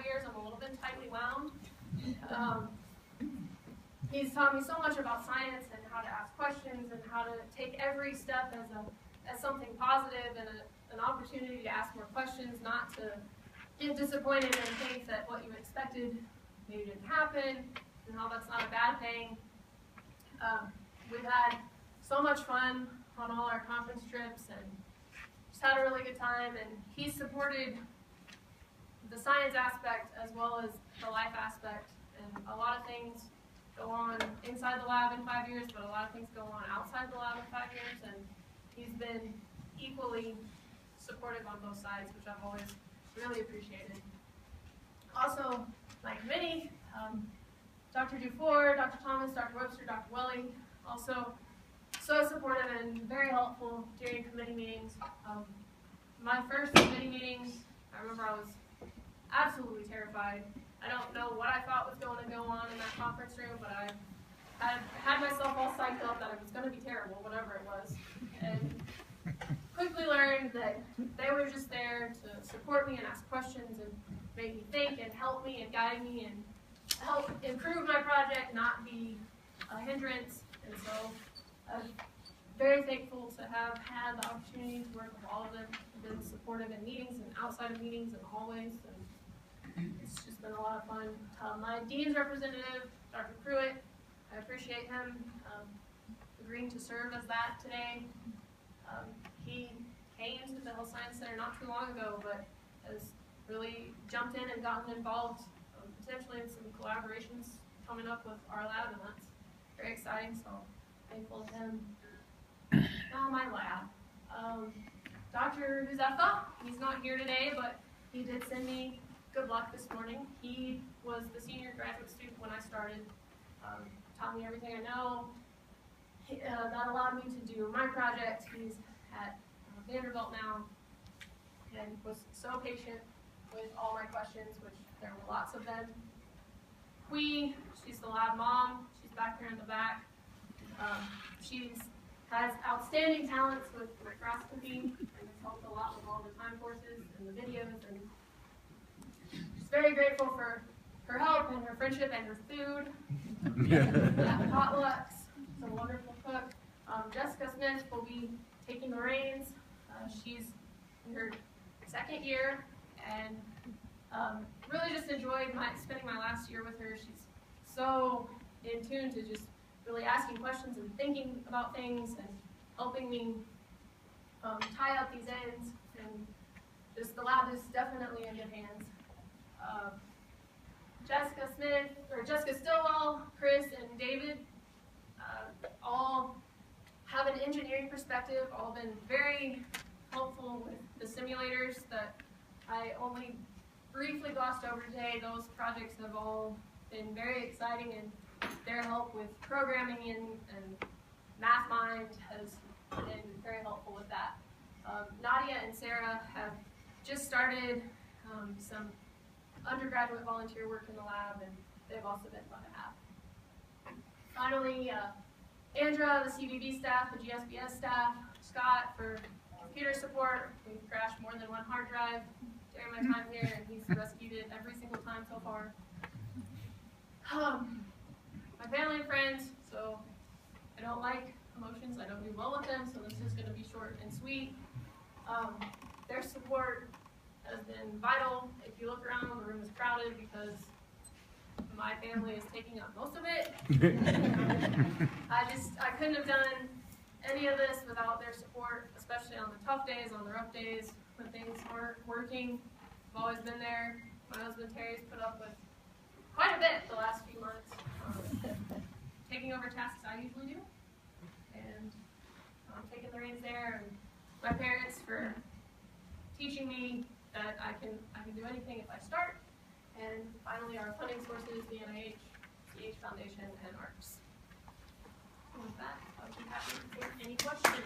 5 years, I'm a little bit tightly wound. He's taught me so much about science and how to ask questions and how to take every step as something positive and an opportunity to ask more questions, not to get disappointed and think that what you expected maybe didn't happen, and how that's not a bad thing. We've had so much fun on all our conference trips and just had a really good time, and he's supported the science aspect as well as the life aspect, and a lot of things go on inside the lab in 5 years, but a lot of things go on outside the lab in 5 years, and he's been equally supportive on both sides, which I've always really appreciated. Also, my committee, Dr. Dufour, Dr. Thomas, Dr. Webster, Dr. Welling, also so supportive and very helpful during committee meetings. My first committee meetings, I remember I was absolutely terrified. I don't know what I thought was going to go on in that conference room, but I had myself all psyched up that it was going to be terrible, whatever it was. And quickly learned that they were just there to support me and ask questions and make me think and help me and guide me and help improve my project, not be a hindrance. And so I'm very thankful to have had the opportunity to work with all of them. I've been supportive in meetings and outside of meetings and hallways, and it's just been a lot of fun. My dean's representative, Dr. Pruitt, I appreciate him agreeing to serve as that today. He came to the Health Science Center not too long ago, but has really jumped in and gotten involved potentially in some collaborations coming up with our lab, and that's very exciting, so thankful to him. Now my lab. Dr. Huzefa, he's not here today, but he did send me good luck this morning. He was the senior graduate student when I started, taught me everything I know. That allowed me to do my project. He's at Vanderbilt now, and was so patient with all my questions, which there were lots of them. She's the lab mom. She's back here in the back. She has outstanding talents with microscopy and has helped a lot with all the time courses and the videos, and she's very grateful for her help and her friendship and her food. Potlucks. She's a wonderful cook. Jessica Smith will be taking the reins. She's in her second year, and really just enjoyed spending my last year with her. She's so in tune to just really asking questions and thinking about things and helping me tie up these ends. And just the lab is definitely in good hands. Jessica Stillwell, Chris, and David all have an engineering perspective, all been very helpful with the simulators that I only briefly glossed over today. Those projects have all been very exciting, and their help with programming and MathMind has been very helpful with that. Nadia and Sarah have just started some undergraduate volunteer work in the lab, and they've also been fun to have. Finally, Andra, the CVB staff, the GSBS staff, Scott for computer support. We've crashed more than one hard drive during my time here, and he's rescued it every single time so far. My family and friends, so I don't like emotions, I don't do well with them, so this is going to be short and sweet. Their support has been vital. If you look around, the room is crowded because my family is taking up most of it. I couldn't have done any of this without their support, especially on the tough days, on the rough days, when things aren't working. I've always been there. My husband Terry's put up with quite a bit the last few months, taking over tasks I usually do, and taking the reins there, and my parents for teaching me that I can do anything if I start, and finally our funding sources, the NIH, CH Foundation, and ARCS. And with that, I'll be happy to take any questions.